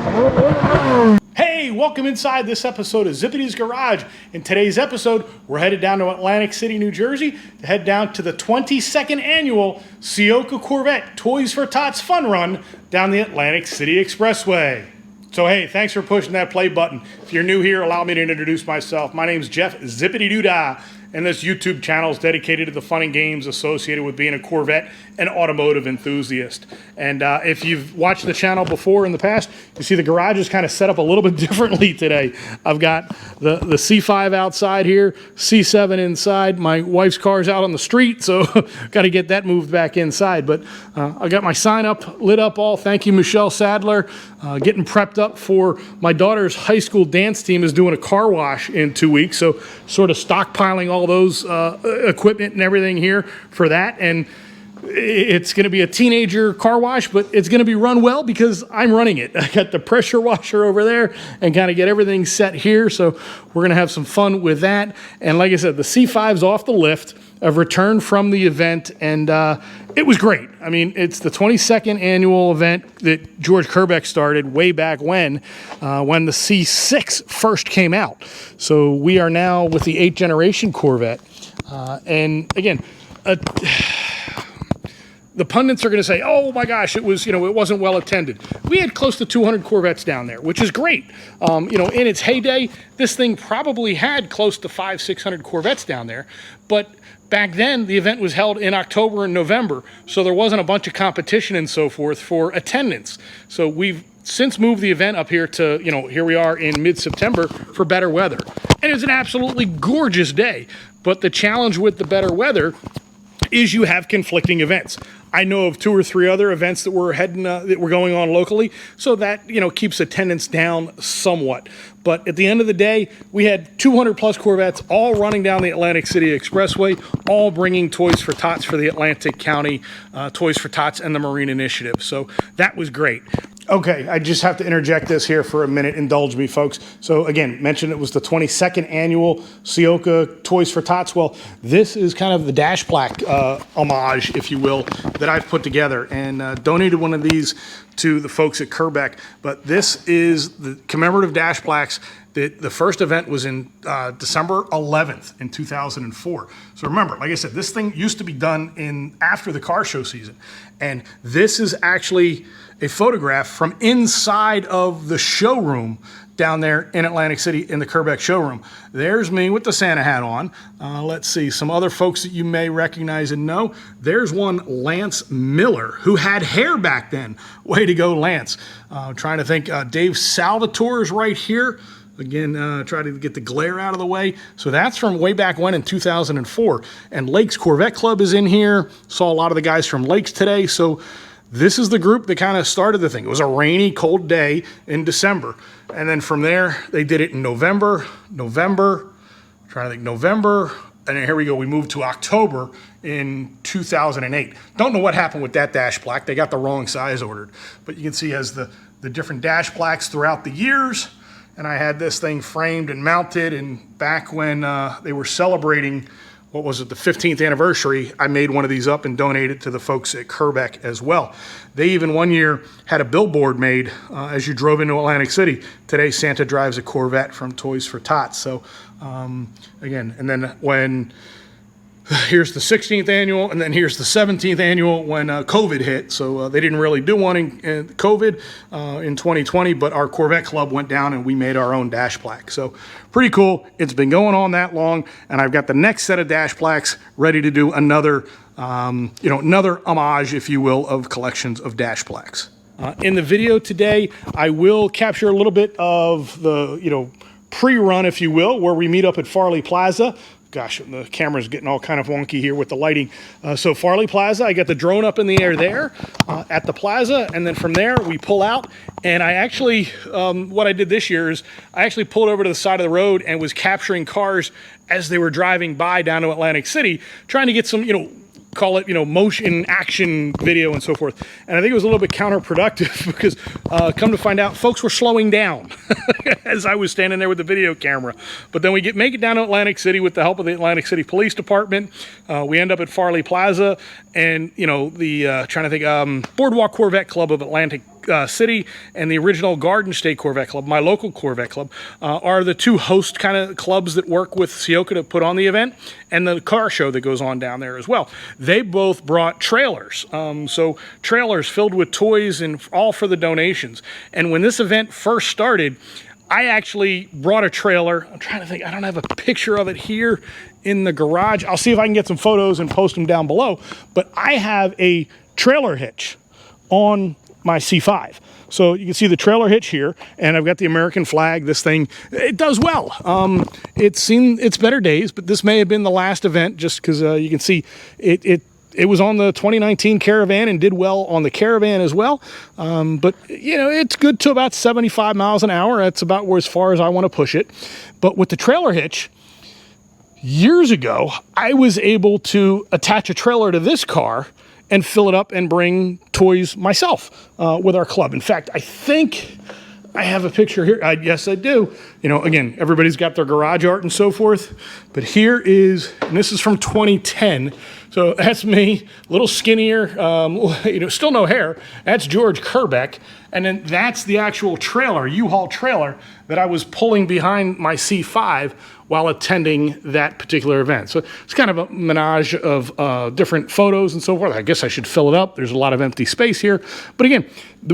Hey, welcome inside this episode of Zippity's Garage. In today's episode, we're headed down to Atlantic City, New Jersey to head down to the 22nd Annual Ciocca Corvette Toys for Tots Fun Run down the Atlantic City Expressway. So hey, thanks for pushing that play button. If you're new here, allow me to introduce myself. My name's Jeff Zippity Doodah, and this YouTube channel is dedicated to the fun and games associated with being a Corvette and automotive enthusiast. And if you've watched the channel before in the past, you see the garage is kind of set up a little bit differently today. I've got the C5 outside here, C7 inside. My wife's car's out on the street, so got to get that moved back inside. But I got my sign up, lit up all. Thank you, Michelle Sadler. Getting prepped up for my daughter's high school dance team is doing a car wash in 2 weeks. So sort of stockpiling all those equipment and everything here for that. And it's going to be a teenager car wash, but it's going to be run well because I'm running it. I got the pressure washer over there and kind of get everything set here. So we're going to have some fun with that. And like I said, the C5's off the lift. I've returned from the event, and it was great. I mean, it's the 22nd annual event that George Kerbeck started way back when the C6 first came out. So we are now with the 8th generation Corvette. And again, the pundits are going to say, oh my gosh, it wasn't well attended. We had close to 200 Corvettes down there, which is great. In its heyday, this thing probably had close to 500-600 Corvettes down there. But back then, the event was held in October and November, so there wasn't a bunch of competition and so forth for attendance. So we've since moved the event up here to, here we are in mid-September for better weather. And it was an absolutely gorgeous day. But the challenge with the better weather is you have conflicting events. I know of 2 or 3 other events that we're going on locally, so that keeps attendance down somewhat. But at the end of the day, we had 200 plus Corvettes all running down the Atlantic City Expressway, all bringing Toys for Tots for the Atlantic County Toys for Tots and the Marine Initiative. So that was great. Okay, I just have to interject this here for a minute. Indulge me, folks. So again, mentioned it was the 22nd annual Ciocca Toys for Tots. Well, this is kind of the dash plaque homage, if you will, that I've put together and donated one of these to the folks at Kerbeck. But this is the commemorative dash plaques. The first event was in December 11th in 2004. So remember, like I said, this thing used to be done after the car show season. And this is actually a photograph from inside of the showroom down there in Atlantic City in the Kerbeck showroom. There's me with the Santa hat on. Let's see, some other folks that you may recognize and know. There's one Lance Miller, who had hair back then. Way to go, Lance. Trying to think, Dave Salvatore's right here. Again, try to get the glare out of the way. So that's from way back when in 2004. And Lakes Corvette Club is in here. Saw a lot of the guys from Lakes today. So this is the group that kind of started the thing. It was a rainy, cold day in December. And then from there, they did it in November, trying to think, November. And then here we go. We moved to October in 2008. Don't know what happened with that dash plaque. They got the wrong size ordered. But you can see as the different dash plaques throughout the years. And I had this thing framed and mounted. And back when they were celebrating, the 15th anniversary, I made one of these up and donated to the folks at Kerbeck as well. They even one year had a billboard made as you drove into Atlantic City. Today, Santa drives a Corvette from Toys for Tots. So again, and then when here's the 16th annual, and then here's the 17th annual when COVID hit. So they didn't really do one in COVID in 2020, but our Corvette Club went down and we made our own dash plaque. So pretty cool. It's been going on that long, and I've got the next set of dash plaques ready to do another, another homage, if you will, of collections of dash plaques. In the video today, I will capture a little bit of the, pre-run, if you will, where we meet up at Farley Plaza. Gosh, the camera's getting all kind of wonky here with the lighting. So Farley Plaza, I got the drone up in the air there at the plaza, and then from there we pull out. And I actually, what I did this year is I actually pulled over to the side of the road and was capturing cars as they were driving by down to Atlantic City, trying to get some, call it, motion action video and so forth. And I think it was a little bit counterproductive because come to find out, folks were slowing down as I was standing there with the video camera. But then we make it down to Atlantic City with the help of the Atlantic City Police Department. We end up at Farley Plaza, and trying to think, Boardwalk Corvette Club of Atlantic City and the original Garden State Corvette Club, my local Corvette club, are the two host kind of clubs that work with Ciocca to put on the event, and the car show that goes on down there as well. They both brought trailers, so trailers filled with toys and all for the donations. And when this event first started, I actually brought a trailer. I'm trying to think, I don't have a picture of it here in the garage. I'll see if I can get some photos and post them down below. But I have a trailer hitch on my C5. So you can see the trailer hitch here, and I've got the American flag. This thing, it does well. It's seen its better days, but this may have been the last event, just because you can see it was on the 2019 Caravan and did well on the Caravan as well. But, you know, it's good to about 75 miles an hour. That's about as far as I want to push it. But with the trailer hitch, years ago, I was able to attach a trailer to this car and fill it up and bring toys myself with our club. In fact, I think I have a picture here. Yes, I do. You know, again, everybody's got their garage art and so forth. But here is, and this is from 2010. So that's me, a little skinnier, you know, still no hair. That's George Kerbeck. And then that's the actual trailer, U-Haul trailer, that I was pulling behind my C5 while attending that particular event. So it's kind of a menage of different photos and so forth. I guess I should fill it up. There's a lot of empty space here. But again,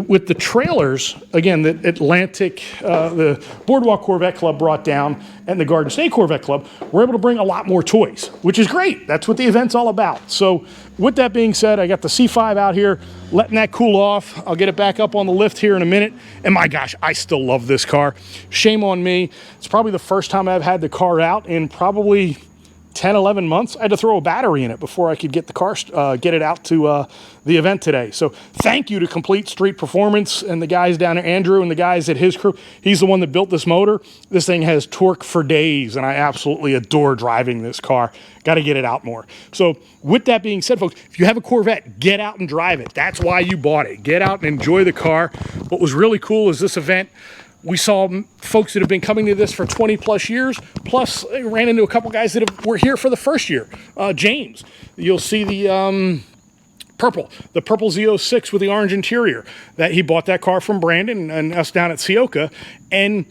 with the trailers, again, the Atlantic, the Boardwalk Corvette Club brought down, and the Garden State Corvette Club, we're able to bring a lot more toys, which is great. That's what the event's all about. So with that being said, I got the C5 out here, letting that cool off. I'll get it back up on the lift here in a minute. And my gosh, I still love this car. Shame on me. It's probably the first time I've had the car out in probably 10, 11 months. I had to throw a battery in it before I could get the car, get it out to the event today. So thank you to Complete Street Performance and the guys down there, Andrew and the guys at his crew. He's the one that built this motor. This thing has torque for days, and I absolutely adore driving this car. Got to get it out more. So with that being said, folks, if you have a Corvette, get out and drive it. That's why you bought it. Get out and enjoy the car. What was really cool is this event, we saw folks that have been coming to this for 20 plus years, plus ran into a couple guys that were here for the first year. James, you'll see the purple Z06 with the orange interior. That he bought that car from Brandon and us down at Ciocca, and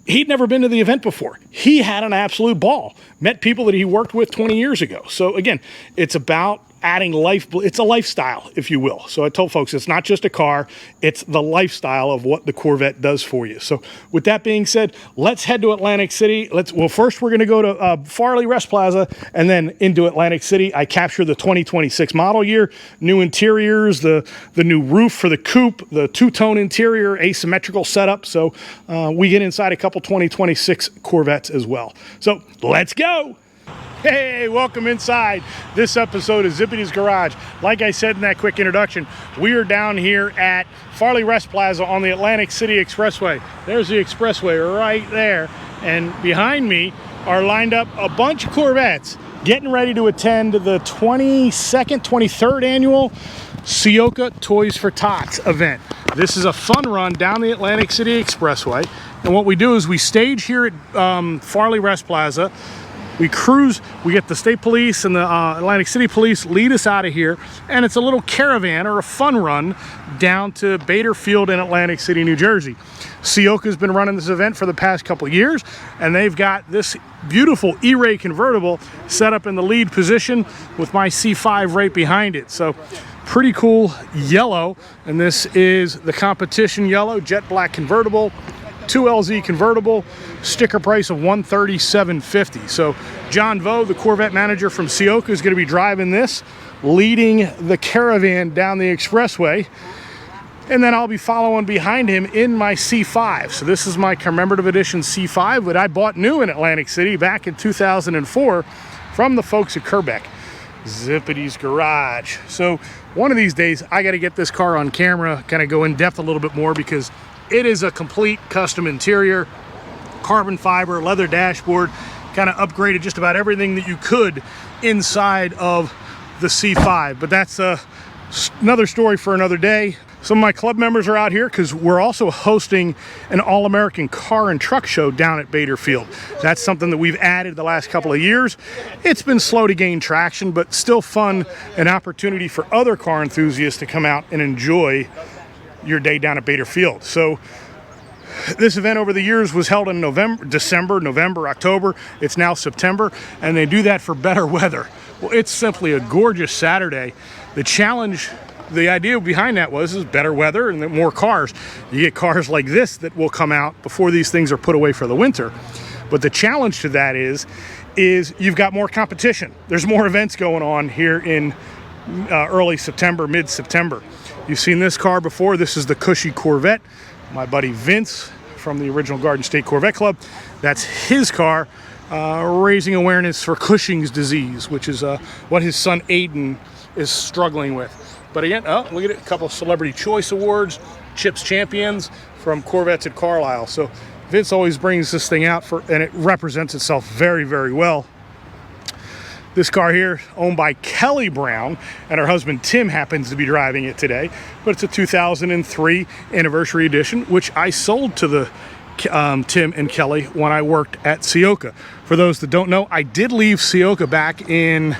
he'd never been to the event before. He had an absolute ball. Met people that he worked with 20 years ago. So again, it's about adding life. It's a lifestyle, if you will. So I told folks, it's not just a car, it's the lifestyle of what the Corvette does for you. So with that being said, let's head to Atlantic City. Well, first we're going to go to Farley Rest Plaza and then into Atlantic City. I captured the 2026 model year, new interiors, the new roof for the coupe, the two-tone interior, asymmetrical setup. So we get inside a couple 2026 Corvettes as well. So let's go. Hey, welcome inside this episode of Zippity's Garage. Like I said in that quick introduction, we are down here at Farley Rest Plaza on the Atlantic City Expressway. There's the expressway right there. And behind me are lined up a bunch of Corvettes getting ready to attend the 23rd annual Ciocca Toys for Tots event. This is a fun run down the Atlantic City Expressway. And what we do is we stage here at Farley Rest Plaza. We cruise, we get the state police and the Atlantic City police lead us out of here, and it's a little caravan or a fun run down to Bader Field in Atlantic City, New Jersey. Ciocca's been running this event for the past couple of years, and they've got this beautiful E-Ray convertible set up in the lead position with my C5 right behind it. So pretty cool yellow, and this is the competition yellow, jet black convertible. 2LZ convertible, sticker price of $137.50. So John Vo, the Corvette manager from Ciocca, is going to be driving this, leading the caravan down the expressway, and then I'll be following behind him in my C5. So this is my commemorative edition C5 that I bought new in Atlantic City back in 2004 from the folks at Kerbeck. Zippity's Garage. So one of these days I got to get this car on camera, kind of go in depth a little bit more, because it is a complete custom interior, carbon fiber, leather dashboard, kind of upgraded just about everything that you could inside of the C5. But that's another story for another day. Some of my club members are out here because we're also hosting an All-American Car and Truck Show down at Bader Field. That's something that we've added the last couple of years. It's been slow to gain traction, but still fun, an opportunity for other car enthusiasts to come out and enjoy your day down at Bader Field. So this event over the years was held in December, November, October. It's now September, and they do that for better weather. Well, it's simply a gorgeous Saturday. The challenge, the idea behind that is better weather and more cars. You get cars like this that will come out before these things are put away for the winter. But the challenge to that is you've got more competition. There's more events going on here in early September, mid-September. You've seen this car before. This is the Cushy Corvette. My buddy Vince from the original Garden State Corvette Club. That's his car, raising awareness for Cushing's disease, which is what his son Aiden is struggling with. But again, look at it, a couple of Celebrity Choice Awards, Chips Champions from Corvettes at Carlisle. So Vince always brings this thing out and it represents itself very, very well. This car here, owned by Kelly Brown, and her husband Tim happens to be driving it today. But it's a 2003 anniversary edition, which I sold to the Tim and Kelly when I worked at Ciocca. For those that don't know, I did leave Ciocca back in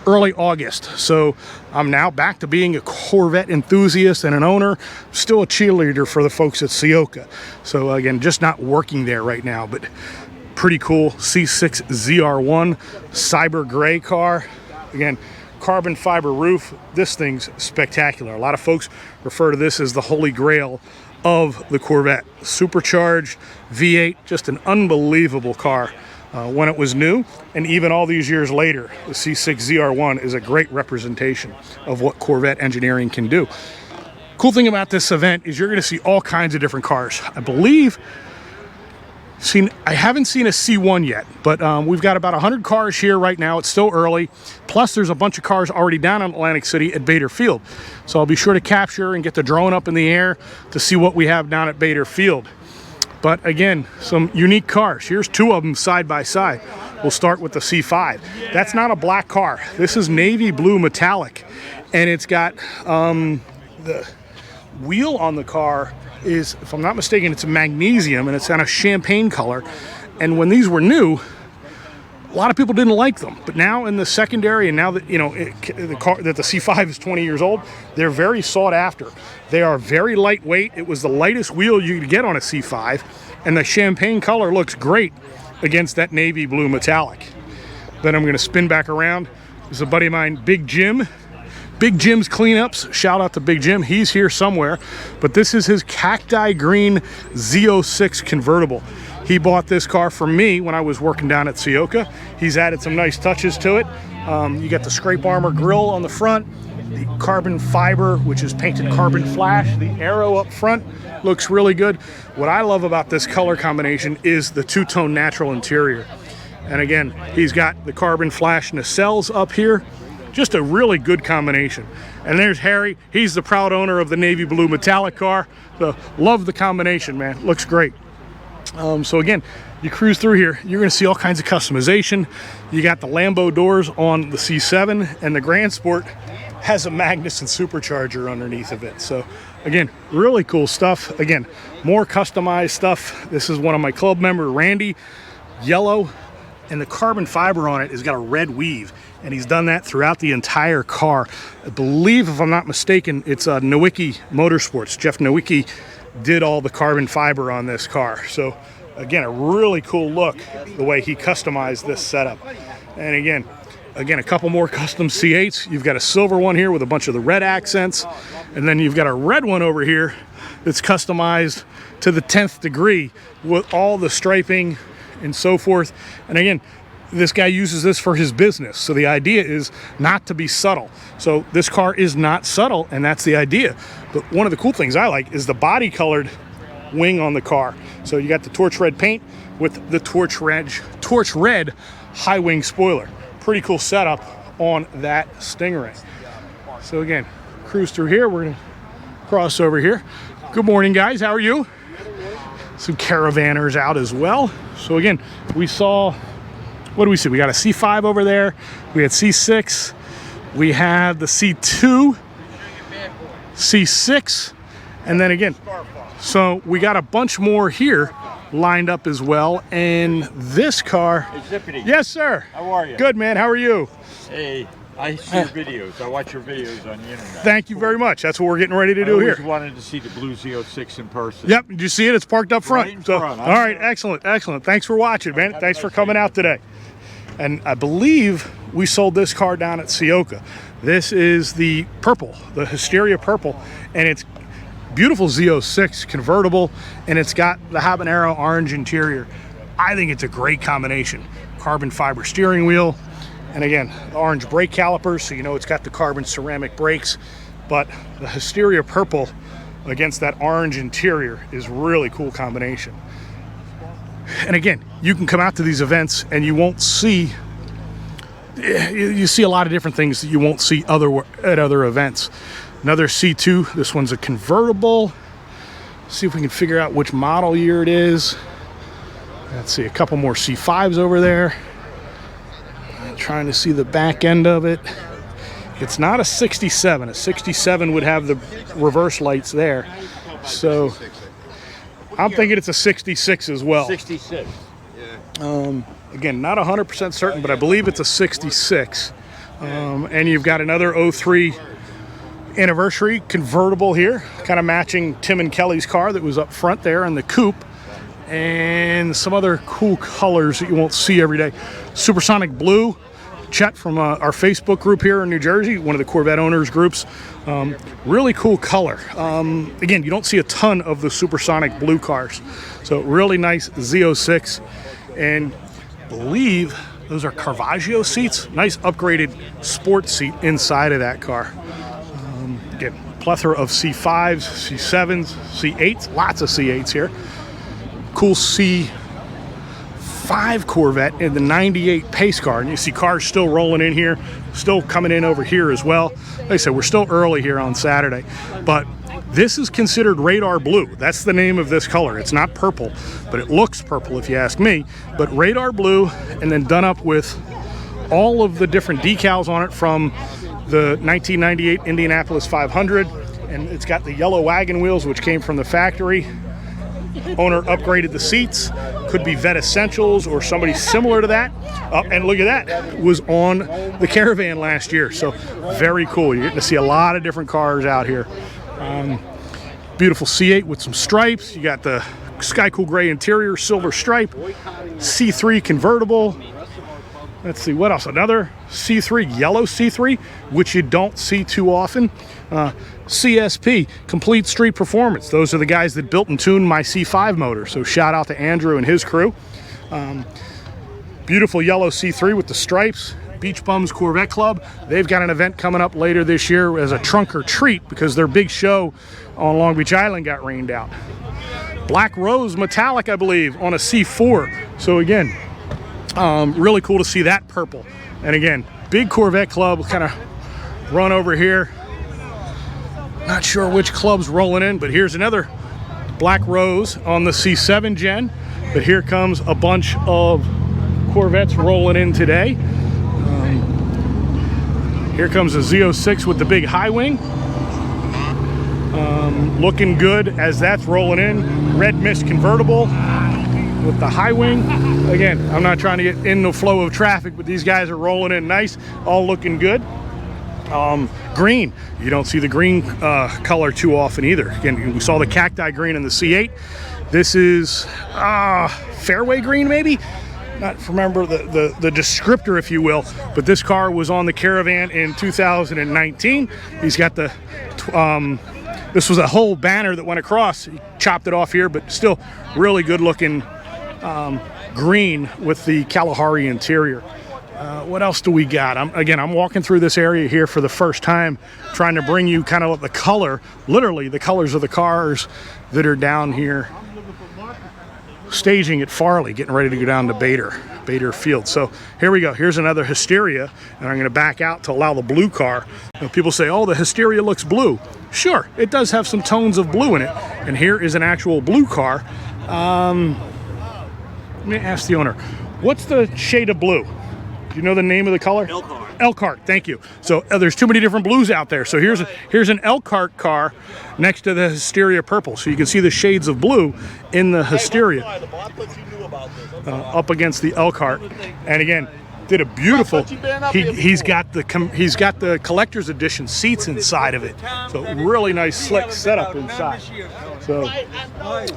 early August. So I'm now back to being a Corvette enthusiast and an owner. Still a cheerleader for the folks at Ciocca. So again, just not working there right now, but pretty cool C6 ZR1 cyber gray car. Again, carbon fiber roof. This thing's spectacular. A lot of folks refer to this as the holy grail of the Corvette. Supercharged V8, just an unbelievable car when it was new, and even all these years later, the C6 ZR1 is a great representation of what Corvette engineering can do. Cool thing about this event is you're going to see all kinds of different cars. I haven't seen a C1 yet, but we've got about 100 cars here right now. It's still early. Plus, there's a bunch of cars already down in Atlantic City at Bader Field. So I'll be sure to capture and get the drone up in the air to see what we have down at Bader Field. But again, some unique cars. Here's two of them side by side. We'll start with the C5. That's not a black car. This is navy blue metallic. And it's got the wheel on the car is, if I'm not mistaken, it's a magnesium, and it's kind of champagne color. And when these were new, a lot of people didn't like them. But now in the secondary, and now that the C5 is 20 years old, they're very sought after. They are very lightweight. It was the lightest wheel you could get on a C5, and the champagne color looks great against that navy blue metallic. Then I'm going to spin back around. There's a buddy of mine, Big Jim. Big Jim's Cleanups. Shout out to Big Jim. He's here somewhere. But this is his cacti green Z06 convertible. He bought this car for me when I was working down at Ciocca. He's added some nice touches to it. You got the scrape armor grille on the front, the carbon fiber, which is painted carbon flash. The arrow up front looks really good. What I love about this color combination is the two-tone natural interior. And again, he's got the carbon flash nacelles up here. Just a really good combination. And there's Harry. He's the proud owner of the navy blue metallic car. So love the combination, man. Looks great. So again, you cruise through here, you're going to see all kinds of customization. You got the Lambo doors on the C7, and the Grand Sport has a Magnuson supercharger underneath of it. So again, really cool stuff. Again, more customized stuff. This is one of my club member, Randy, yellow, and the carbon fiber on it has got a red weave. And he's done that throughout the entire car. I believe, if I'm not mistaken, it's Nowicki Motorsports. Jeff Nowicki did all the carbon fiber on this car. So again, a really cool look, the way he customized this setup. And again, a couple more custom C8s. You've got a silver one here with a bunch of the red accents. And then you've got a red one over here that's customized to the 10th degree with all the striping and so forth. And again, this guy uses this for his business. So the idea is not to be subtle. So this car is not subtle, and that's the idea. But one of the cool things I like is the body colored wing on the car. So you got the torch red paint with the torch red high wing spoiler. Pretty cool setup on that Stingray. So again, cruise through here. We're gonna cross over here. Good morning, guys. How are you? Some caravanners out as well. So again, we saw, what do we see? We got a C5 over there. We had C6. We had the C2, C6, and then again. So we got a bunch more here lined up as well. And this car. Hey, Zippity. Yes, sir. How are you? Good, man. How are you? Hey, I see your videos. I watch your videos on the internet. Thank you very much. That's what we're getting ready to do here. I always wanted to see the blue Z06 in person. Yep, did you see it? It's parked up front. Right in front. All right, excellent, excellent. Thanks for watching, man. Thanks for coming out today. And I believe we sold this car down at Ciocca. This is the purple, the Hysteria purple, and it's beautiful Z06 convertible, and it's got the habanero orange interior. I think it's a great combination. Carbon fiber steering wheel, and again, the orange brake calipers, so you know it's got the carbon ceramic brakes, but the Hysteria purple against that orange interior is really cool combination. And again, you can come out to these events and you won't see, you see a lot of different things that you won't see at other events. Another C2, this one's a convertible. See if we can figure out which model year it is. Let's see, a couple more C5s over there. I'm trying to see the back end of it. It's not a 67. A 67 would have the reverse lights there. So I'm thinking it's a 66 as well. 66. Again, not 100% certain, but I believe it's a 66. And you've got another 03 anniversary convertible here, kind of matching Tim and Kelly's car that was up front there in the coupe, and some other cool colors that you won't see every day. Supersonic blue. Chet from our Facebook group here in New Jersey, one of the Corvette owners groups. Really cool color. Again, you don't see a ton of the supersonic blue cars. So really nice Z06, and I believe those are Caravaggio seats. Nice upgraded sports seat inside of that car. Again, plethora of C5s, C7s, C8s, lots of C8s here. Cool C5 Corvette in the 98 pace car, and you see cars still rolling in here, still coming in over here as well. Like I said, we're still early here on Saturday, but this is considered radar blue. That's the name of this color. It's not purple, but it looks purple if you ask me. But radar blue, and then done up with all of the different decals on it from the 1998 Indianapolis 500, and it's got the yellow wagon wheels, which came from the factory. Owner upgraded the seats. Could be Vet Essentials or somebody similar to that. And look at that, was on the Caravan last year. So very cool. You're getting to see a lot of different cars out here. Beautiful C8 with some stripes. You got the sky cool gray interior, silver stripe. C3 convertible. Let's see, what else? Another C3, yellow C3, which you don't see too often. CSP, Complete Street Performance. Those are the guys that built and tuned my C5 motor. So shout out to Andrew and his crew. Beautiful yellow C3 with the stripes. Beach Bums Corvette Club. They've got an event coming up later this year as a trunk or treat because their big show on Long Beach Island got rained out. Black Rose Metallic, I believe, on a C4. So again, really cool to see that purple. And again, big Corvette club, kind of run over here. Not sure which club's rolling in, but here's another Black Rose on the C7 gen. But here comes a bunch of Corvettes rolling in today. Here comes a Z06 with the big high wing. Looking good as that's rolling in. Red Mist convertible with the high wing. Again, I'm not trying to get in the flow of traffic, but these guys are rolling in nice, all looking good. Green, you don't see the green color too often either. Again, we saw the cacti green in the C8. This is fairway green, maybe? Not remember the descriptor, if you will, but this car was on the Caravan in 2019. He's got the this was a whole banner that went across. He chopped it off here, but still really good looking green with the Kalahari interior. What else do we got? I'm walking through this area here for the first time, trying to bring you kind of the color, literally the colors of the cars that are down here. Staging at Farley, getting ready to go down to Bader Field. So here we go. Here's another Hysteria, and I'm going to back out to allow the blue car. You know, people say, oh, the Hysteria looks blue. Sure, it does have some tones of blue in it, and here is an actual blue car. Let me ask the owner, what's the shade of blue? Do you know the name of the color? Elkhart. Elkhart, thank you. So there's too many different blues out there. So here's an Elkhart car next to the Hysteria purple. So you can see the shades of blue in the Hysteria up against the Elkhart. And again, did a beautiful. He's before. got the collector's edition seats inside of it, so really nice slick setup inside. So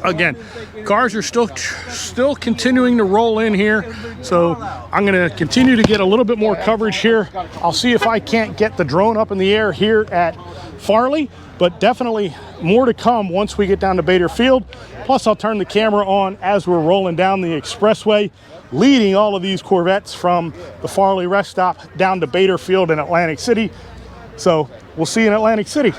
again, cars are still continuing to roll in here. So I'm going to continue to get a little bit more coverage here. I'll see if I can't get the drone up in the air here at Farley, but definitely more to come once we get down to Bader Field. Plus, I'll turn the camera on as we're rolling down the expressway, leading all of these Corvettes from the Farley rest stop down to Bader Field in Atlantic City. So we'll see you in Atlantic City.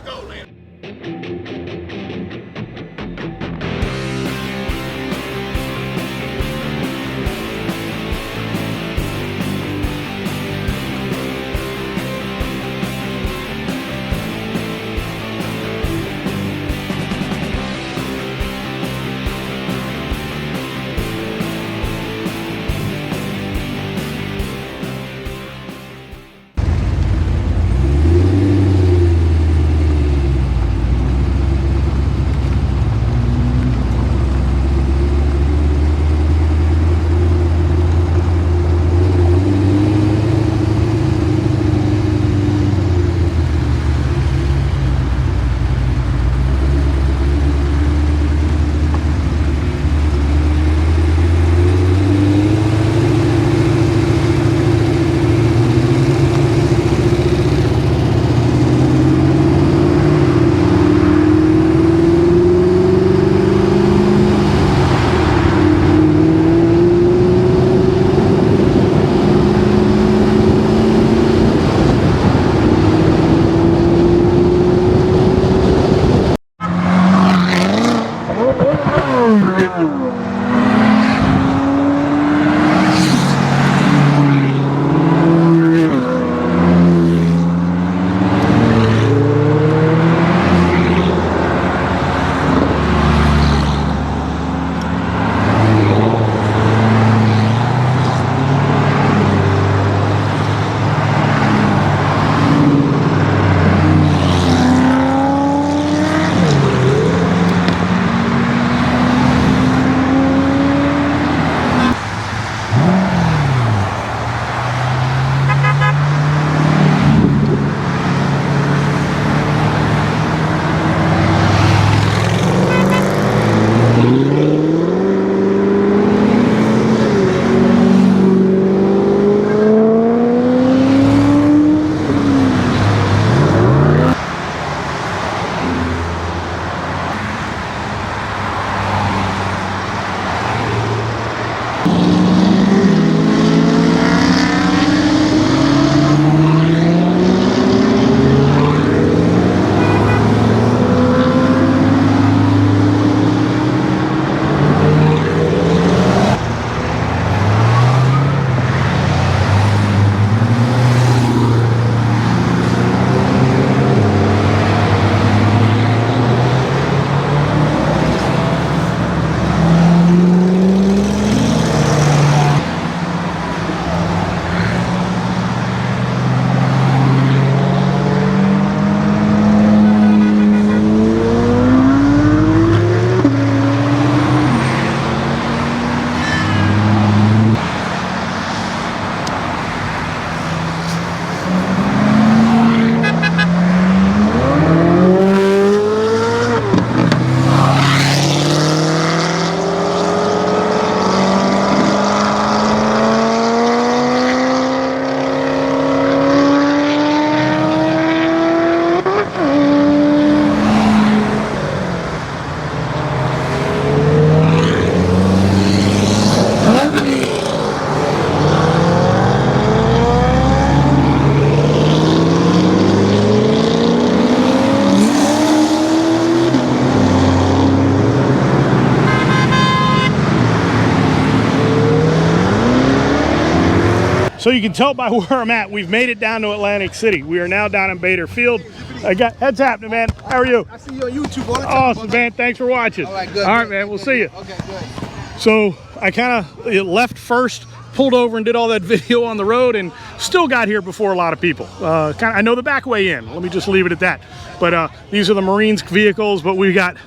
So you can tell by where I'm at, we've made it down to Atlantic City. We are now down in Bader Field. I got heads happening, man. How are you? I see you on YouTube all the time. Awesome, man. Thanks for watching. All right, good. All right, good, man. good, We'll good, see you. Okay, good. So I kind of left first, pulled over and did all that video on the road, and still got here before a lot of people. I know the back way in. Let me just leave it at that. But these are the Marines vehicles, but we got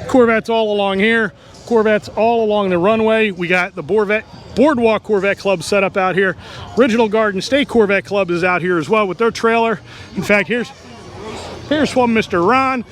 Corvettes all along here. Corvettes all along the runway. We got the Boardwalk Corvette Club set up out here. Original Garden State Corvette Club is out here as well with their trailer. In fact, here's one Mr. Ron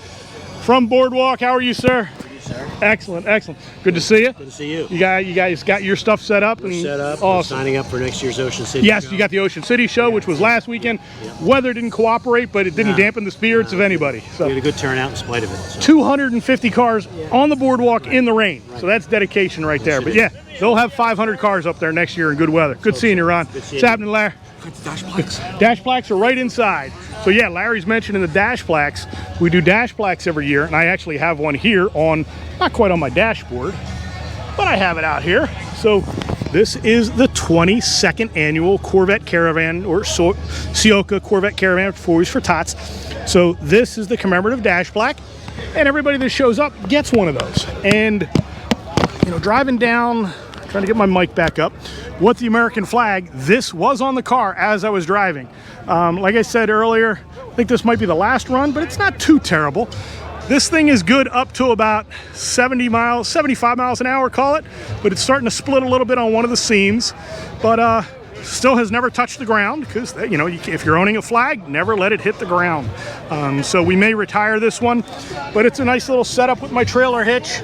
from Boardwalk. How are you, sir? Sir. Excellent, excellent. Good to see you. Good to see you. You guys got your stuff set up. We're set up. Awesome. We're signing up for next year's Ocean City Yes, show. you got the Ocean City show, which was last weekend. Yep. Weather didn't cooperate, but it didn't dampen the spirits of anybody. We So had a good turnout in spite of it. So. 250 cars on the boardwalk in the rain. So that's dedication right there. But yeah, they'll have 500 cars up there next year in good weather. Good seeing you, Ron. Good seeing What's you. happening, Larry? Dash plaques. Dash plaques are right inside. So yeah, Larry's mentioning the dash plaques. We do dash plaques every year, and I actually have one here on, not quite on my dashboard, but I have it out here. So this is the 22nd annual Corvette Caravan, or Ciocca Corvette Caravan Toys for Tots. So this is the commemorative dash plaque, and everybody that shows up gets one of those. And you know, driving down, trying to get my mic back up, with the American flag, this was on the car as I was driving. Like I said earlier, I think this might be the last run, but it's not too terrible. This thing is good up to about 70 miles, 75 miles an hour, call it, but it's starting to split a little bit on one of the seams, but still has never touched the ground because, you know, if you're owning a flag, never let it hit the ground. So we may retire this one, but it's a nice little setup with my trailer hitch.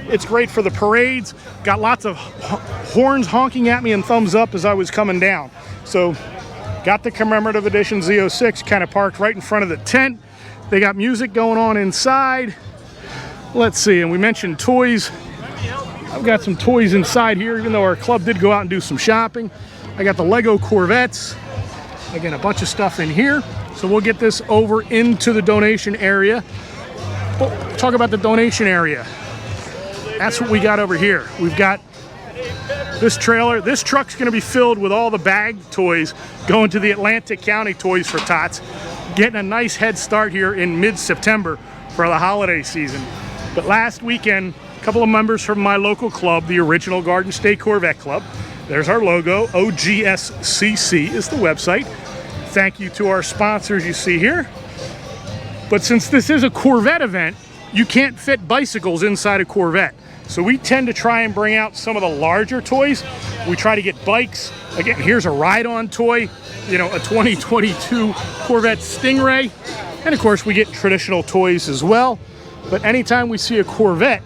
It's great for the parades. Got lots of horns honking at me and thumbs up as I was coming down. So got the commemorative edition Z06 kind of parked right in front of the tent. They got music going on inside. Let's see, and we mentioned toys. I've got some toys inside here, even though our club did go out and do some shopping. I got the Lego Corvettes. Again, a bunch of stuff in here. So we'll get this over into the donation area. We'll talk about the donation area. That's what we got over here. We've got this trailer. This truck's going to be filled with all the bag toys going to the Atlantic County Toys for Tots. Getting a nice head start here in mid-September for the holiday season. But last weekend, a couple of members from my local club, the Original Garden State Corvette Club, there's our logo, OGSCC is the website. Thank you to our sponsors you see here. But since this is a Corvette event, you can't fit bicycles inside a Corvette. So we tend to try and bring out some of the larger toys. We try to get bikes. Again, here's a ride-on toy, you know, a 2022 Corvette Stingray. And of course, we get traditional toys as well. But anytime we see a Corvette,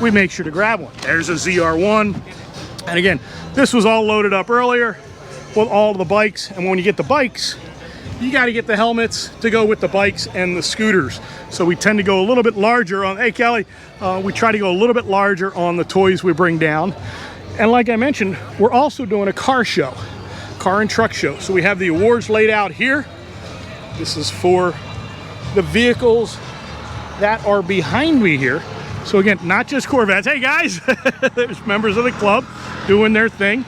we make sure to grab one. There's a ZR1. And again, this was all loaded up earlier with all the bikes. And when you get the bikes, you got to get the helmets to go with the bikes and the scooters. So we tend to go a little bit larger on, hey Kelly, we try to go a little bit larger on the toys we bring down. And like I mentioned, we're also doing a car show, car and truck show. So we have the awards laid out here. This is for the vehicles that are behind me here. So again, not just Corvettes. Hey guys, there's members of the club doing their thing.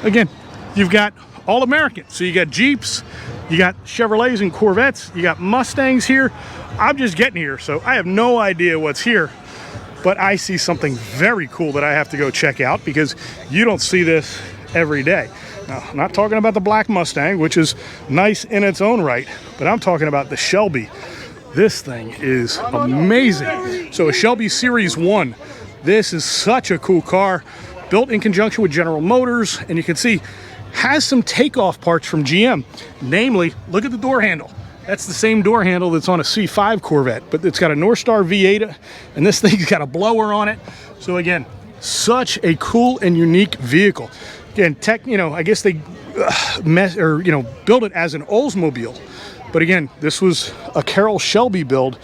Again, you've got all Americans. So you got Jeeps, you got Chevrolets and Corvettes, you got Mustangs here. I'm just getting here, so I have no idea what's here, but I see something very cool that I have to go check out because you don't see this every day. Now, I'm not talking about the black Mustang, which is nice in its own right, but I'm talking about the Shelby. This thing is amazing. So a Shelby Series 1. This is such a cool car, built in conjunction with General Motors, and you can see has some takeoff parts from GM. Namely, look at the door handle. That's the same door handle that's on a C5 Corvette, but it's got a North Star V8, and this thing's got a blower on it. So again, such a cool and unique vehicle. Again, I guess they build it as an Oldsmobile. But again, this was a Carroll Shelby build,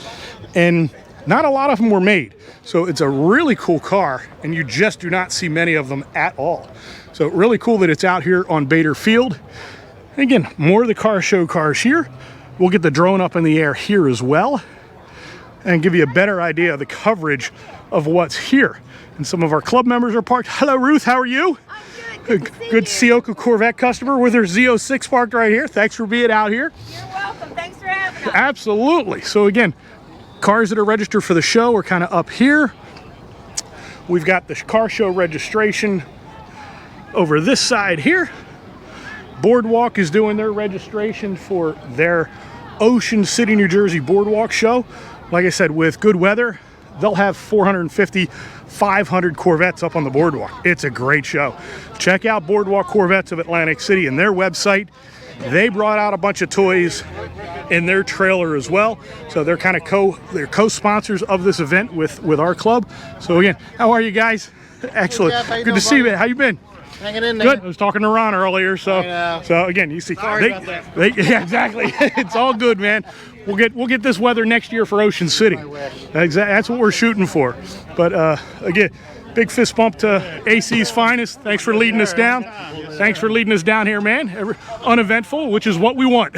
and not a lot of them were made. So it's a really cool car, and you just do not see many of them at all. So really cool that it's out here on Bader Field. And again, more of the car show cars here. We'll get the drone up in the air here as well and give you a better idea of the coverage of what's here. And some of our club members are parked. Hello, Ruth, how are you? I'm Good Ciocca Corvette customer with her Z06 parked right here. Thanks for being out here. You're welcome. Thanks for having us. Absolutely. So again, cars that are registered for the show are kind of up here. We've got the car show registration over this side here. Boardwalk is doing their registration for their Ocean City, New Jersey Boardwalk show. Like I said, with good weather, they'll have 450, 500 Corvettes up on the boardwalk. It's a great show. Check out Boardwalk Corvettes of Atlantic City and their website. They brought out a bunch of toys in their trailer as well. So they're kind of co-sponsors of this event with our club. So again, how are you guys? Excellent. Yeah, how you Good to doing, see you. buddy? How you been? Hanging in there. Good. I was talking to Ron earlier, so again, you see, about that. yeah, exactly. It's all good, man. We'll get this weather next year for Ocean City. That's what we're shooting for. But again, big fist bump to AC's finest. Thanks for leading us down. Thanks for leading us down here, man. Uneventful, which is what we want.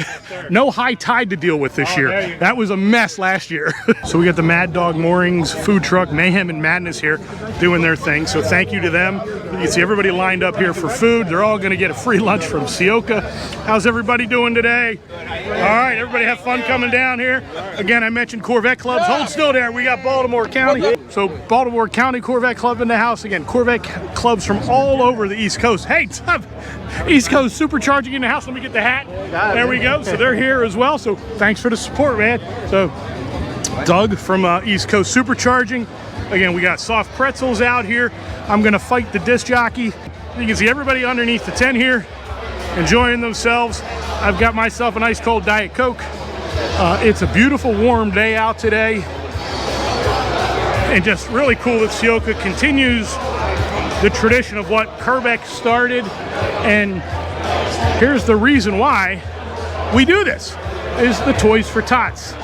No high tide to deal with this year. That was a mess last year. So we got the Mad Dog Moorings food truck, Mayhem and Madness here doing their thing. So thank you to them. You can see everybody lined up here for food. They're all going to get a free lunch from Ciocca. How's everybody doing today? All right, everybody have fun coming down here. Again, I mentioned Corvette clubs. Hold still there. We got Baltimore County. So Baltimore County Corvette Club in the house. Again, Corvette clubs from all over the East Coast. Hey, tough. East Coast Supercharging in the house. Let me get the hat. There we go. So they're here as well. So thanks for the support, man. So Doug from East Coast Supercharging. Again, we got soft pretzels out here. I'm going to fight the disc jockey. You can see everybody underneath the tent here enjoying themselves. I've got myself an ice cold Diet Coke. It's a beautiful warm day out today. And just really cool that Ciocca continues the tradition of what Kerbeck started. And here's the reason why we do this, is the Toys for Tots.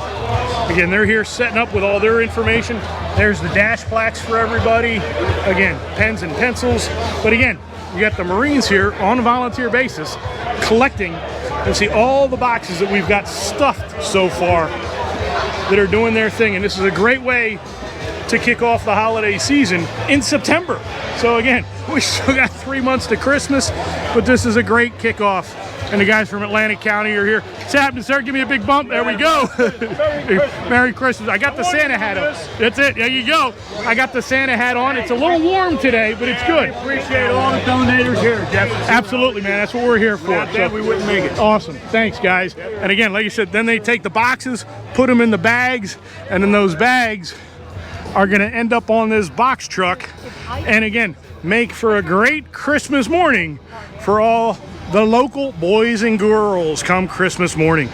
Again, they're here setting up with all their information. There's the dash plaques for everybody. Again, pens and pencils. But again, you got the Marines here on a volunteer basis collecting. And see all the boxes that we've got stuffed so far that are doing their thing. And this is a great way to kick off the holiday season in September. So again, we still got 3 months to Christmas, but this is a great kickoff. And the guys from Atlantic County are here. What's happening, sir? Give me a big bump. There we go. Merry Christmas. I got the Santa hat on. That's it. There you go. I got the Santa hat on. It's a little warm today, but it's good. Appreciate all the donators here, Jeff. Absolutely, man. That's what we're here for. Without that, we wouldn't make it. Awesome. Thanks, guys. And again, like you said, then they take the boxes, put them in the bags, and then those bags are going to end up on this box truck. And again, make for a great Christmas morning for all the local boys and girls come Christmas morning.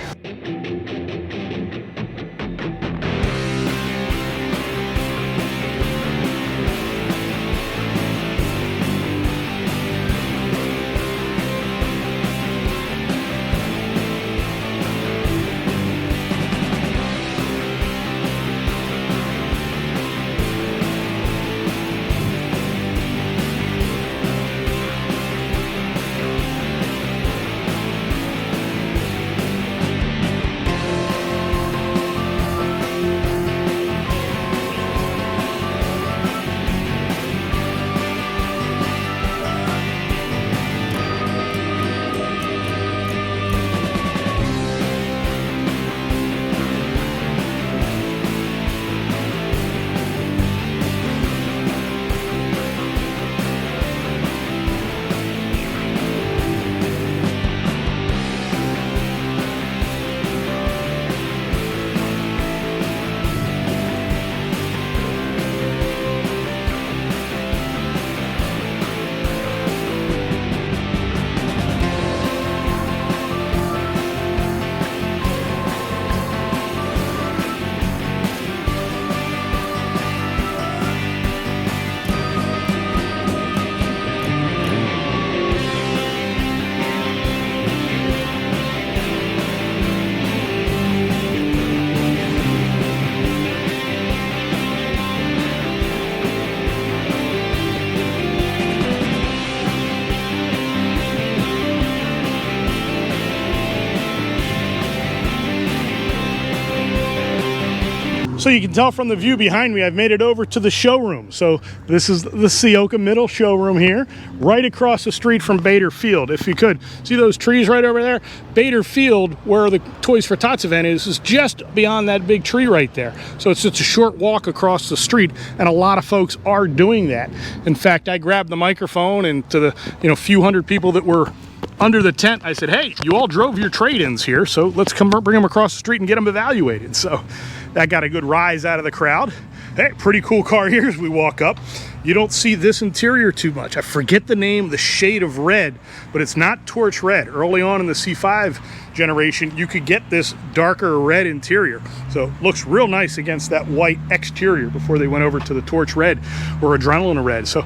So you can tell from the view behind me, I've made it over to the showroom. So this is the Ciocca Middle showroom here, right across the street from Bader Field. If you could see those trees right over there, Bader Field, where the Toys for Tots event is just beyond that big tree right there. So it's just a short walk across the street, and a lot of folks are doing that. In fact, I grabbed the microphone, and to the few hundred people that were under the tent, I said, hey, you all drove your trade-ins here, so let's come bring them across the street and get them evaluated. So that got a good rise out of the crowd. hey, pretty cool car here as we walk up. You don't see this interior too much. I forget the name, the shade of red, but it's not torch red. Early on in the C5 generation, you could get this darker red interior. So it looks real nice against that white exterior before they went over to the torch red or adrenaline red. So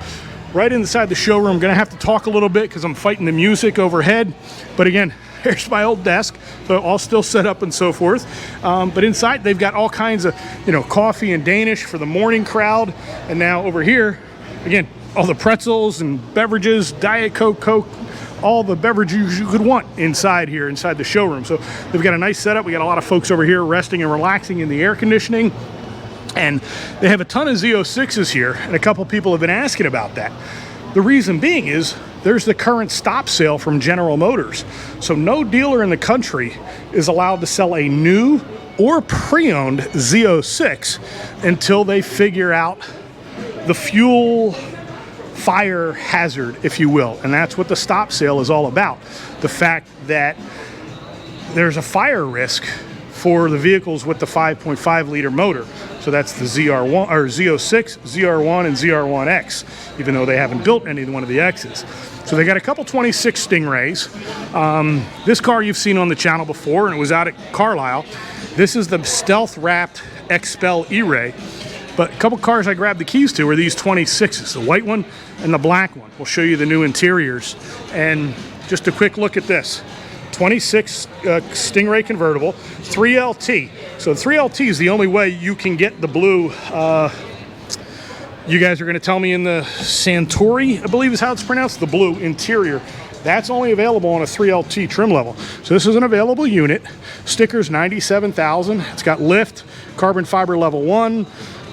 right inside the showroom, I'm gonna have to talk a little bit because I'm fighting the music overhead. But again, here's my old desk, so all still set up and so forth. But inside, they've got all kinds of, coffee and Danish for the morning crowd. And now over here, again, all the pretzels and beverages, Diet Coke, all the beverages you could want inside here, inside the showroom. So they've got a nice setup. We got a lot of folks over here resting and relaxing in the air conditioning. And they have a ton of Z06s here, and a couple people have been asking about that. The reason being is there's the current stop sale from General Motors. So no dealer in the country is allowed to sell a new or pre-owned Z06 until they figure out the fuel fire hazard, if you will. And that's what the stop sale is all about. The fact that there's a fire risk for the vehicles with the 5.5 liter motor. So that's the ZR1 or Z06, ZR1, and ZR1X, even though they haven't built any one of the X's. So they got a couple 26 Stingrays. This car you've seen on the channel before, and it was out at Carlisle. This is the stealth wrapped Expel E-Ray. But a couple cars I grabbed the keys to are these 26s, the white one and the black one. We'll show you the new interiors. And just a quick look at this. 26 Stingray convertible, 3LT. So 3LT is the only way you can get the blue. You guys are going to tell me in the Santori, I believe is how it's pronounced, the blue interior. That's only available on a 3LT trim level. So this is an available unit. Stickers $97,000. It's got lift, carbon fiber level 1,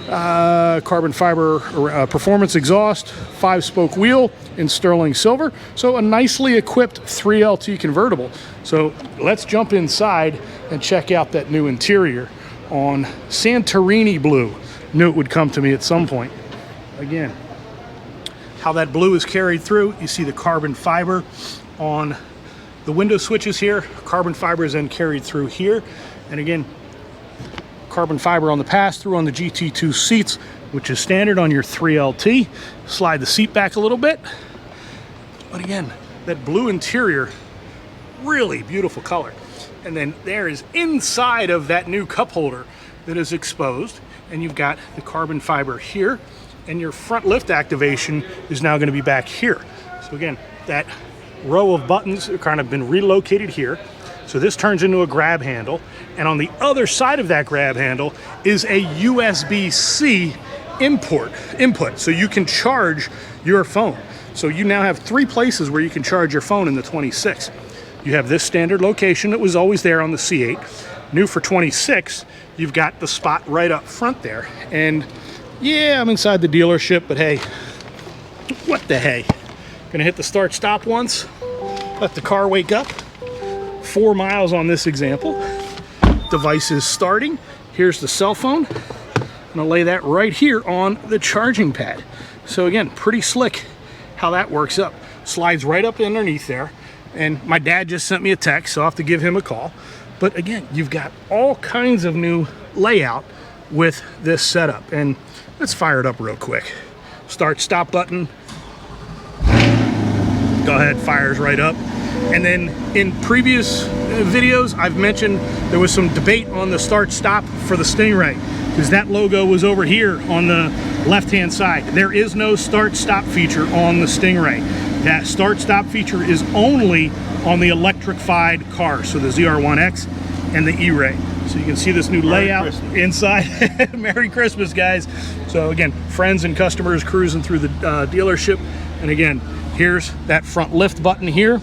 carbon fiber performance exhaust, 5-spoke wheel in sterling silver. So a nicely equipped 3LT convertible. So let's jump inside and check out that new interior on Santorini blue. Knew it would come to me at some point. Again, how that blue is carried through. You see the carbon fiber on the window switches here. Carbon fiber is then carried through here. And again, carbon fiber on the pass-through on the GT2 seats, which is standard on your 3LT. Slide the seat back a little bit. But again, that blue interior, really beautiful color. And then there is inside of that new cup holder that is exposed, and you've got the carbon fiber here, and your front lift activation is now going to be back here. So again, that row of buttons have kind of been relocated here. So this turns into a grab handle, and on the other side of that grab handle is a USB-C input, so you can charge your phone. So you now have 3 places where you can charge your phone in the 26. You have this standard location that was always there on the C8. New for 26, you've got the spot right up front there. And yeah, I'm inside the dealership, but hey, what the hey? Gonna hit the start stop once, let the car wake up. 4 miles on this example. Device is starting. Here's the cell phone. I'm gonna lay that right here on the charging pad. So again, pretty slick how that works up. Slides right up underneath there. And my dad just sent me a text, so I'll have to give him a call. But again, you've got all kinds of new layout with this setup. And let's fire it up real quick. Start stop button. Go ahead, fires right up. And then in previous videos, I've mentioned there was some debate on the start stop for the Stingray, because that logo was over here on the left-hand side. There is no start stop feature on the Stingray. That start stop feature is only on the electrified cars, so the ZR1X and the E-Ray. So you can see this new layout inside. Merry Christmas, guys. So again, friends and customers cruising through the dealership. And again, here's that front lift button here.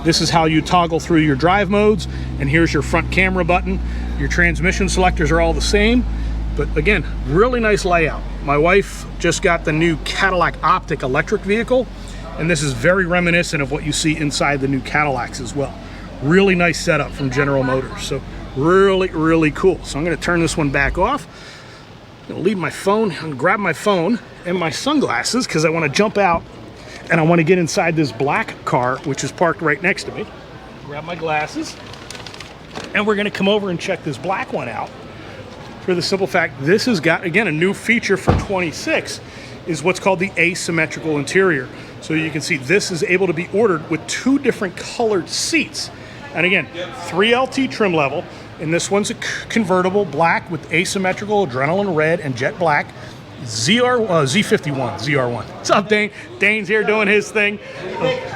This is how you toggle through your drive modes. And here's your front camera button. Your transmission selectors are all the same. But again, really nice layout. My wife just got the new Cadillac Optic electric vehicle, and this is very reminiscent of what you see inside the new Cadillacs as well. Really nice setup from General Motors. So really, really cool. So I'm gonna turn this one back off. I'm gonna leave my phone and grab my phone and my sunglasses because I wanna jump out and I wanna get inside this black car, which is parked right next to me. Grab my glasses, and we're gonna come over and check this black one out. for the simple fact this has got, again, a new feature for 26 is what's called the asymmetrical interior. So you can see this is able to be ordered with 2 different colored seats. And again, 3LT trim level, and this one's a convertible black with asymmetrical adrenaline red and jet black. Z51, ZR1. What's up, Dane? Dane's here doing his thing.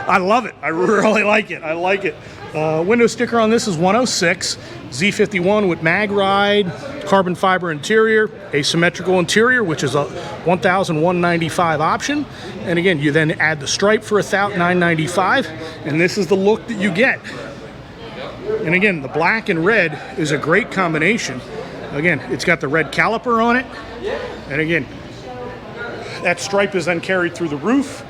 I love it. I really like it. I like it. Window sticker on this is 106. Z51 with mag ride, carbon fiber interior, asymmetrical interior, which is a $1,195 option. And again, you then add the stripe for $995, and this is the look that you get. And again, the black and red is a great combination. Again, it's got the red caliper on it. And again, that stripe is then carried through the roof.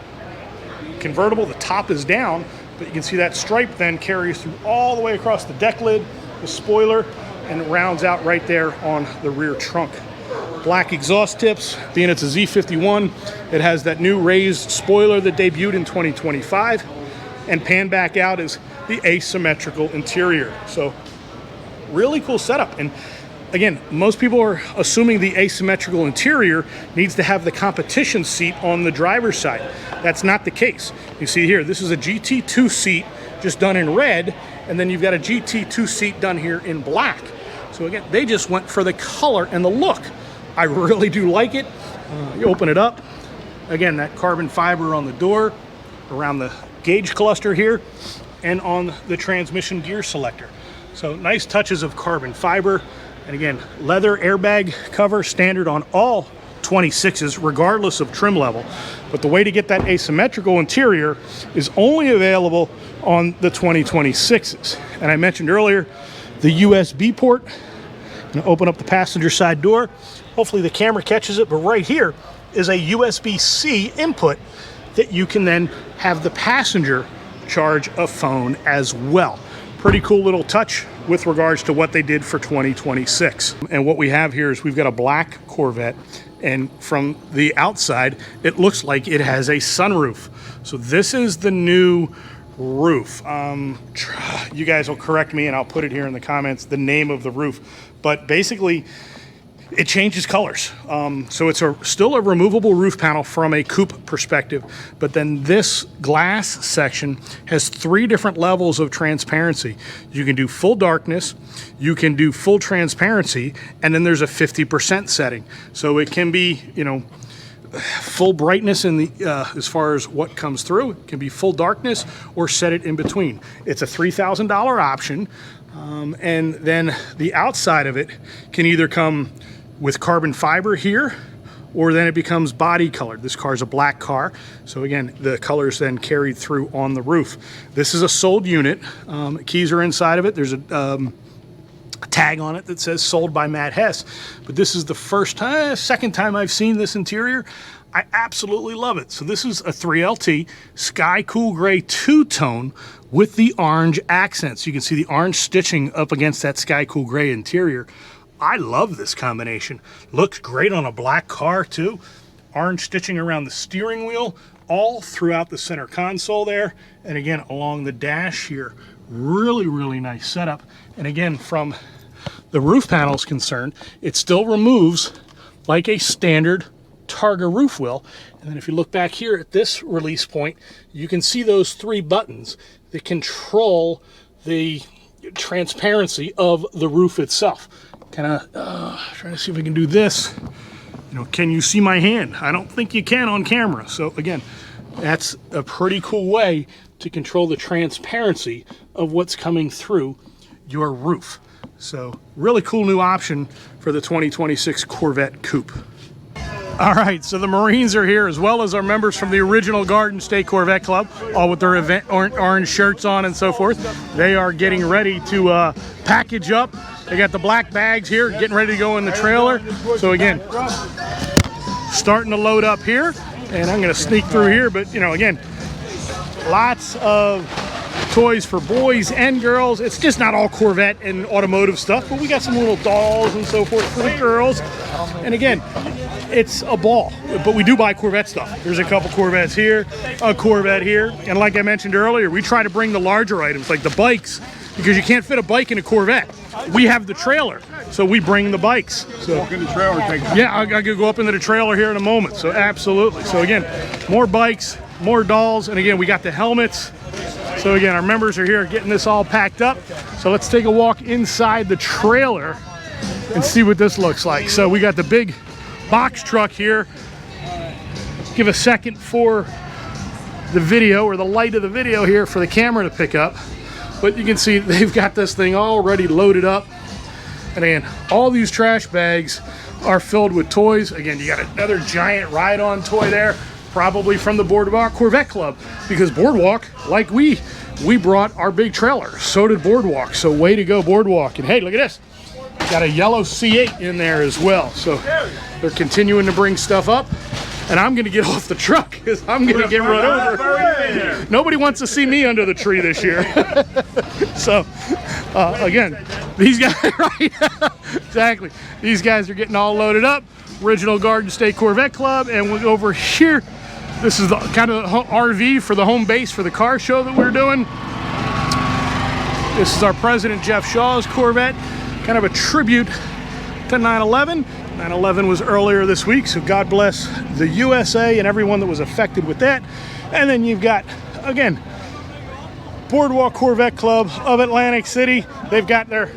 Convertible, the top is down, but you can see that stripe then carries through all the way across the deck lid, the spoiler, and it rounds out right there on the rear trunk. Black exhaust tips, being it's a Z51, it has that new raised spoiler that debuted in 2025. And pan back out is the asymmetrical interior. So really cool setup. And again, most people are assuming the asymmetrical interior needs to have the competition seat on the driver's side. That's not the case. You see here, this is a GT2 seat just done in red, and then you've got a GT2 seat done here in black. So again, they just went for the color and the look. I really do like it. You open it up. Again, that carbon fiber on the door, around the gauge cluster here, and on the transmission gear selector. So nice touches of carbon fiber. And again, leather airbag cover, standard on all 26s, regardless of trim level. But the way to get that asymmetrical interior is only available on the 2026s. And I mentioned earlier, the USB port. I'm gonna open up the passenger side door. Hopefully the camera catches it, but right here is a USB-C input that you can then have the passenger charge a phone as well. Pretty cool little touch with regards to what they did for 2026. And what we have here is we've got a black Corvette, and from the outside, it looks like it has a sunroof. So this is the new roof. You guys will correct me and I'll put it here in the comments, the name of the roof. But basically, it changes colors. So it's still a removable roof panel from a coupe perspective, but then this glass section has 3 different levels of transparency. You can do full darkness, you can do full transparency, and then there's a 50% setting. So it can be, you know, full brightness in the as far as what comes through. It can be full darkness or set it in between. It's a $3,000 option, and then the outside of it can either come with carbon fiber here, or then it becomes body colored. This car's a black car, so again, the colors then carried through on the roof. This is a sold unit. Keys are inside of it. There's a tag on it that says sold by Matt Hess, but this is the second time I've seen this interior. I absolutely love it. So this is a 3LT Sky Cool Gray 2-tone with the orange accents. You can see the orange stitching up against that Sky Cool Gray interior. I love this combination. Looks great on a black car too. Orange stitching around the steering wheel, all throughout the center console there. And again, along the dash here. Really, really nice setup. And again, from the roof panel's concerned, it still removes like a standard Targa roof will. And then if you look back here at this release point, you can see those 3 buttons that control the transparency of the roof itself. Kind of trying to see if I can do this. You know, can you see my hand? I don't think you can on camera. So again, that's a pretty cool way to control the transparency of what's coming through your roof. So really cool new option for the 2026 Corvette Coupe. All right, so the Marines are here, as well as our members from the original Garden State Corvette Club, all with their event orange shirts on and so forth. They are getting ready to package up. They got the black bags here, getting ready to go in the trailer. So again, starting to load up here, and I'm gonna sneak through here, but you know, again, lots of toys for boys and girls. It's just not all Corvette and automotive stuff, but we got some little dolls and so forth for the girls. And again, it's a ball, but we do buy Corvette stuff. There's a couple Corvettes here, a Corvette here, and like I mentioned earlier, we try to bring the larger items like the bikes, because you can't fit a bike in a Corvette. we have the trailer, so we bring the bikes. So Walk in the trailer, take yeah, I could go up into the trailer here in a moment. So absolutely. So again, more bikes, more dolls, and again, we got the helmets. So again, our members are here getting this all packed up. So let's take a walk inside the trailer and see what this looks like. So we got the big box truck here. Give a second for the video, or the light of the video here for the camera to pick up. But you can see they've got this thing already loaded up. And again, all these trash bags are filled with toys. Again, you got another giant ride-on toy there, probably from the Boardwalk Corvette Club, because Boardwalk, like we brought our big trailer. So did Boardwalk. So way to go, Boardwalk. And hey, look at this. Got a yellow C8 in there as well. So they're continuing to bring stuff up. And I'm going to get off the truck because I'm going to get run over. Nobody wants to see me under the tree this year. So, again, these guys, right? Exactly. These guys are getting all loaded up. Original Garden State Corvette Club. And we're over here. This is the kind of RV for the home base for the car show that we're doing. This is our President Jeff Shaw's Corvette. Kind of a tribute to 9/11. 9/11 was earlier this week, so God bless the USA and everyone that was affected with that. And then you've got, again, Boardwalk Corvette Club of Atlantic City. They've got their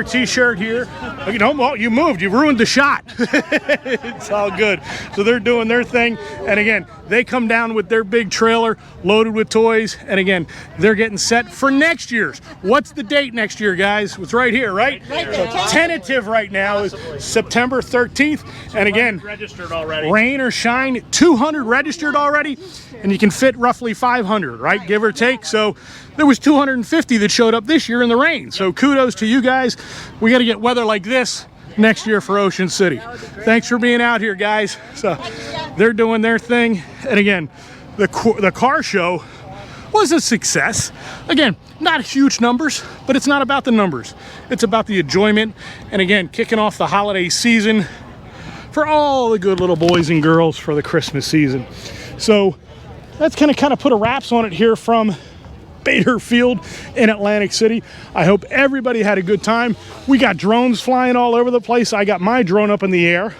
t-shirt here. You know, well, you moved, you ruined the shot. It's all good. So they're doing their thing. And again, they come down with their big trailer loaded with toys. And again, they're getting set for next year's. What's the date next year, guys? It's right here, right? So tentative right now is September 13th. And again, registered already. Rain or shine, 200 registered already. And you can fit roughly 500, right? Give or take. So there was 250 that showed up this year in the rain. So kudos to you guys. We got to get weather like this next year for Ocean City. Thanks for being out here, guys. So they're doing their thing. And again, the car show was a success. Again, not huge numbers, but it's not about the numbers. It's about the enjoyment. And again, kicking off the holiday season for all the good little boys and girls for the Christmas season. So that's kind of put a wraps on it here from Bader Field in Atlantic City. I hope everybody had a good time. We got drones flying all over the place. I got my drone up in the air.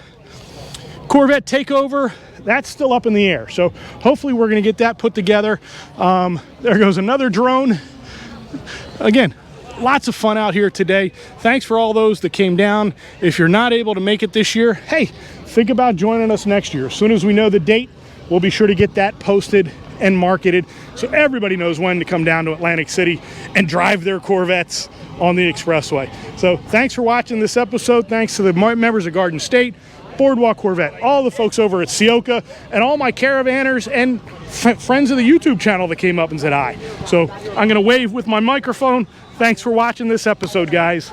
Corvette takeover, that's still up in the air. So hopefully we're going to get that put together. There goes another drone. Again, lots of fun out here today. Thanks for all those that came down. If you're not able to make it this year, hey, think about joining us next year. As soon as we know the date, we'll be sure to get that posted and marketed so everybody knows when to come down to Atlantic City and drive their Corvettes on the expressway. So thanks for watching this episode. Thanks to the members of Garden State, Boardwalk Corvette, all the folks over at Ciocca, and all my caravanners and friends of the YouTube channel that came up and said hi. So I'm going to wave with my microphone. Thanks for watching this episode, guys.